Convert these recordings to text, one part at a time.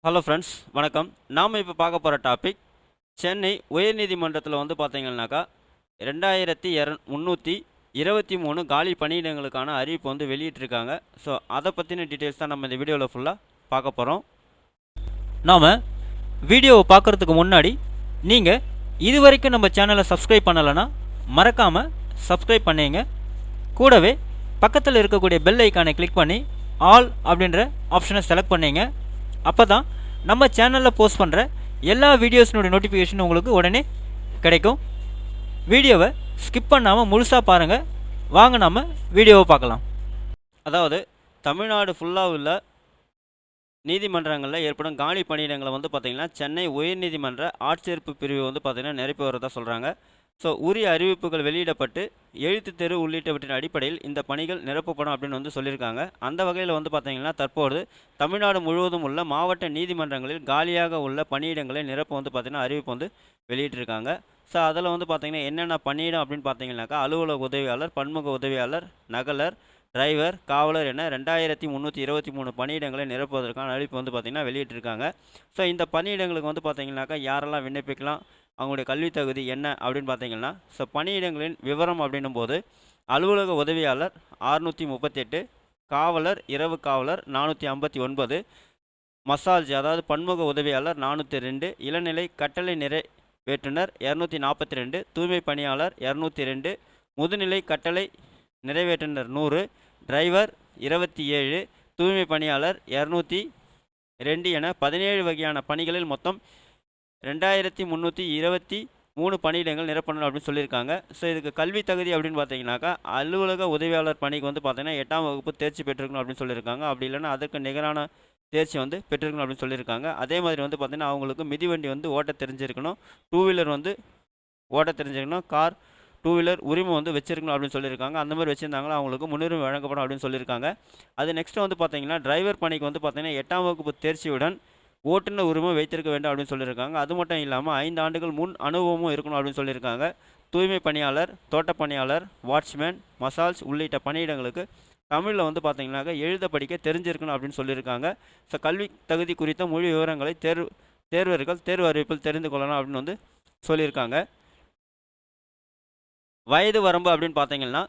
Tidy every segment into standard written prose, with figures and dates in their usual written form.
Hello friends, வணக்கம். நாம் இப்போ பார்க்க போகிற டாபிக் சென்னை உயர்நீதிமன்றத்தில் வந்து பார்த்தீங்கன்னாக்கா 2323 காலி பணியிடங்களுக்கான அறிவிப்பு வந்து வெளியிட்டிருக்காங்க. ஸோ அதை பற்றின டீட்டெயில்ஸ் தான் நம்ம இந்த வீடியோவில் ஃபுல்லாக பார்க்க போகிறோம். நாம் வீடியோவை பார்க்குறதுக்கு முன்னாடி நீங்கள் இது வரைக்கும் நம்ம சேனலை சப்ஸ்கிரைப் பண்ணலைன்னா மறக்காமல் சப்ஸ்கிரைப் பண்ணிங்க. கூடவே பக்கத்தில் இருக்கக்கூடிய பெல் ஐக்கானை கிளிக் பண்ணி ஆல் அப்படின்ற ஆப்ஷனை செலக்ட் பண்ணிங்க. அப்போ தான் நம்ம சேனலில் போஸ்ட் பண்ணுற எல்லா வீடியோஸ்னுடைய நோட்டிஃபிகேஷன் உங்களுக்கு உடனே கிடைக்கும். வீடியோவை ஸ்கிப் பண்ணாமல் முழுசாக பாருங்கள். வாங்க நம்ம வீடியோவை பார்க்கலாம். அதாவது தமிழ்நாடு ஃபுல்லாக உள்ள நீதிமன்றங்களில் ஏற்படும் காலி பணியிடங்களை வந்து பார்த்திங்கன்னா சென்னை உயர்நீதிமன்ற ஆட்சேர்ப்பு பிரிவு வந்து பார்த்திங்கன்னா நிரப்பி வரதா சொல்கிறாங்க. ஸோ உரிய அறிவிப்புகள் வெளியிடப்பட்டு எழுத்து தேர்வு உள்ளிட்டவற்றின் அடிப்படையில் இந்த பணிகள் நிரப்பப்படும் அப்படின்னு வந்து சொல்லியிருக்காங்க. அந்த வகையில் வந்து பார்த்திங்கன்னா தற்போது தமிழ்நாடு முழுவதும் உள்ள மாவட்ட நீதிமன்றங்களில் காலியாக உள்ள பணியிடங்களை நிரப்ப வந்து பார்த்திங்கன்னா அறிவிப்பு வந்து வெளியிட்டிருக்காங்க. ஸோ அதில் வந்து பார்த்திங்கன்னா என்னென்ன பணியிடம் அப்படின்னு பார்த்தீங்கன்னாக்கா அலுவலக உதவியாளர், பன்முக உதவியாளர், நகலர், டிரைவர், காவலர் என 2323 பணியிடங்களை நிரப்புவதற்கான அறிவிப்பு வந்து பார்த்திங்கன்னா வெளியிட்டிருக்காங்க. ஸோ இந்த பணியிடங்களுக்கு வந்து பார்த்திங்கனாக்கா யாரெல்லாம் விண்ணப்பிக்கலாம், அவங்களுடைய கல்வி தகுதி என்ன அப்படின்னு பார்த்தீங்கன்னா, ஸோ பணியிடங்களின் விவரம் அப்படின்னும் போது அலுவலக உதவியாளர் 638, காவலர், இரவு காவலர் 459, மசால்ஜி அதாவது பன்முக உதவியாளர் 402, இளநிலை கட்டளை நிறைவேற்றுனர் 242, தூய்மை பணியாளர் 202, முதுநிலை கட்டளை நிறைவேற்றுனர் 100, டிரைவர் 27, தூய்மை பணியாளர் 202 என 17 வகையான பணிகளில் மொத்தம் 2323 பணியிடங்கள் நிரப்பணும் அப்படின்னு சொல்லியிருக்காங்க. ஸோ இதுக்கு கல்வி தகுதி அப்படின்னு பார்த்தீங்கன்னாக்கா அலுவலக உதவியாளர் பணிக்கு வந்து பார்த்தீங்கன்னா 8ஆம் வகுப்பு தேர்ச்சி பெற்றிருக்கணும் அப்படின்னு சொல்லியிருக்காங்க. அப்படி இல்லைன்னா அதற்கு நிகரான தேர்ச்சி வந்து பெற்றிருக்கணும் அப்படின்னு சொல்லியிருக்காங்க. அதே மாதிரி வந்து பார்த்திங்கன்னா அவங்களுக்கு மிதிவண்டி வந்து ஓட்ட தெரிஞ்சிருக்கணும், 2 வீலர் வந்து ஓட்ட தெரிஞ்சிருக்கணும், கார் 2 வீலர் உரிமை வந்து வச்சிருக்கணும் அப்படின்னு சொல்லியிருக்காங்க. அந்த மாதிரி வச்சுருந்தாங்களா அவங்களுக்கு முன்னுரிமை வழங்கப்படும் அப்படின்னு சொல்லியிருக்காங்க. அது நெக்ஸ்ட்டு வந்து பார்த்திங்கன்னா டிரைவர் பணிக்கு வந்து பார்த்திங்கன்னா 8ஆம் வகுப்பு தேர்ச்சியுடன் ஓட்டுநர் உரிமை வைத்திருக்க வேண்டும் அப்படின்னு சொல்லியிருக்காங்க. அது மட்டும் இல்லாமல் 5 ஆண்டுகள் முன் அனுபவமும் இருக்கணும் அப்படின்னு சொல்லியிருக்காங்க. தூய்மை பணியாளர், தோட்ட பணியாளர், வாட்ச்மேன், மசால்ஸ் உள்ளிட்ட பணியிடங்களுக்கு தமிழில் வந்து பார்த்திங்கனாக்கா எழுத படிக்க தெரிஞ்சிருக்கணும் அப்படின்னு சொல்லியிருக்காங்க. ஸோ கல்வி தகுதி குறித்த முழு விவரங்களை தேர்வர்கள் தேர்வு அறிவிப்பில் தெரிந்து கொள்ளலாம் அப்படின்னு வந்து சொல்லியிருக்காங்க. வயது வரம்பு அப்படின்னு பார்த்தீங்கன்னா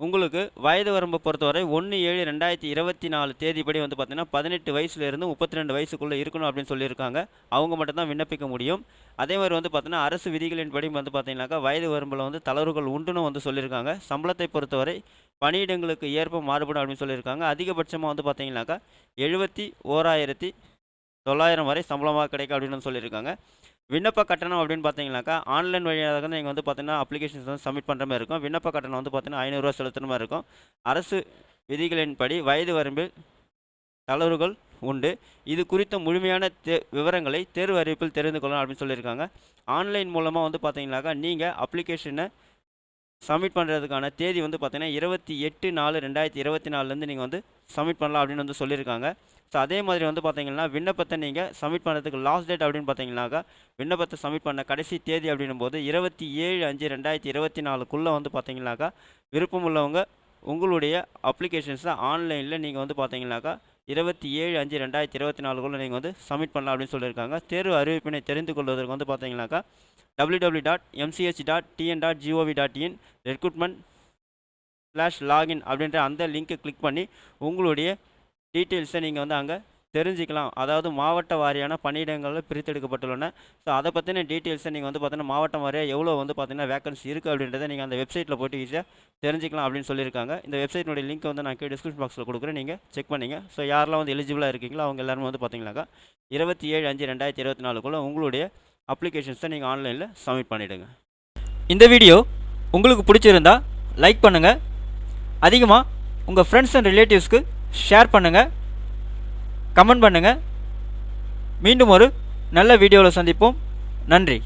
உங்களுக்கு வயது வரம்பை பொறுத்தவரை 1/7/2024 தேதிப்படி வந்து பார்த்திங்கன்னா 18 வயசுலேருந்து 32 வயசுக்குள்ளே இருக்கணும் அப்படின்னு சொல்லியிருக்காங்க. அவங்க மட்டும்தான் விண்ணப்பிக்க முடியும். அதே மாதிரி வந்து பார்த்திங்கன்னா அரசு விதிகளின்படி வந்து பார்த்திங்கனாக்கா வயது வரம்பில் வந்து தளர்வுகள் உண்டுன்னு வந்து சொல்லியிருக்காங்க. சம்பளத்தை பொறுத்தவரை பணியிடங்களுக்கு ஏற்ப மாறுபடும் அப்படின்னு சொல்லியிருக்காங்க. அதிகபட்சமாக வந்து பார்த்திங்கனாக்கா 71,900 வரை சம்பளமாக கிடைக்கும் அப்படின்னு சொல்லியிருக்காங்க. விண்ணப்ப கட்டணம் அப்படின்னு பார்த்தீங்கன்னாக்கா ஆன்லைன் வழியாக தான் நீங்கள் வந்து பார்த்தீங்கன்னா அப்ளிகேஷன்ஸ் வந்து சப்மிட் பண்ணுற மாதிரி இருக்கும். விண்ணப்ப கட்டணம் வந்து பார்த்தீங்கன்னா 500 ரூபா செலுத்துகிற மாதிரி இருக்கும். அரசு விதிகளின்படி வயது வரம்பில் தளர்வுகள் உண்டு. இது குறித்த முழுமையான விவரங்களை தேர்வு அறிவிப்பில் தெரிந்து கொள்ளலாம் அப்படின்னு சொல்லியிருக்காங்க. ஆன்லைன் மூலமாக வந்து பார்த்தீங்கன்னாக்கா நீங்கள் அப்ளிகேஷனை சப்மிட் பண்ணுறதுக்கான தேதி வந்து பார்த்தீங்கன்னா 28/4/2024 நீங்கள் வந்து சப்மிட் பண்ணலாம் அப்படின்னு வந்து சொல்லியிருக்காங்க. ஸோ அதே மாதிரி வந்து பார்த்தீங்கன்னா விண்ணப்பத்தை நீங்கள் சப்மிட் பண்ணுறதுக்கு லாஸ்ட் டேட் அப்படின்னு பார்த்தீங்கன்னாக்கா விண்ணப்பத்தை சப்மிட் பண்ண கடைசி தேதி அப்படின்னும் போது 27/5/2024 வந்து பார்த்தீங்கன்னாக்கா விருப்பம் உள்ளவங்க உங்களுடைய அப்ளிகேஷன்ஸை ஆன்லைனில் நீங்கள் வந்து பார்த்தீங்கன்னாக்கா 27/5/2024 நீங்கள் வந்து சப்மிட் பண்ணலாம் அப்படின்னு சொல்லியிருக்காங்க. தேர்வு அறிவிப்பினை தெரிந்து கொள்வதற்கு வந்து பார்த்தீங்கன்னாக்கா www.mch.tn.gov.in recruitment/login அப்படின்ற அந்த லிங்க்கை கிளிக் பண்ணி உங்களுடைய டீட்டெயில்ஸை நீங்கள் வந்து அங்கே தெரிஞ்சுக்கலாம். அதாவது மாவட்ட வாரியான பணியிடங்களில் பிரித்தெடுக்கப்பட்டுள்ளன. ஸோ அதை பற்றின டீட்டெயில்ஸை நீங்கள் வந்து பார்த்தீங்கன்னா மாவட்டம் வாரியாக எவ்வளோ வந்து பார்த்தீங்கன்னா வேக்கன்சி இருக்குது அப்படின்றத நீங்கள் அந்த வெப்சைட்டில் போய்ட்டு ஈஸியாக தெரிஞ்சிக்கலாம் அப்படின்னு சொல்லியிருக்காங்க. இந்த வெப்சைட்டினுடைய லிங்க் வந்து நான் டிஸ்கிரிப்ஷன் பாக்ஸில் கொடுக்குறேன், நீங்கள் செக் பண்ணிங்க. ஸோ யாரெல்லாம் வந்து எலிஜிபிளாக இருக்கீங்களோ அவங்க எல்லாருமே வந்து பார்த்தீங்கன்னாக்கா 27/5/2024 உங்களுடைய அப்ளிகேஷன்ஸை நீங்கள் ஆன்லைனில் சப்மிட் பண்ணிவிடுங்க. இந்த வீடியோ உங்களுக்கு பிடிச்சிருந்தா லைக் பண்ணுங்கள், அதிகமாக உங்கள் ஃப்ரெண்ட்ஸ் அண்ட் ரிலேட்டிவ்ஸ்க்கு ஷேர் பண்ணுங்கள், கமெண்ட் பண்ணுங்கள். மீண்டும் ஒரு நல்ல வீடியோவில் சந்திப்போம். நன்றி.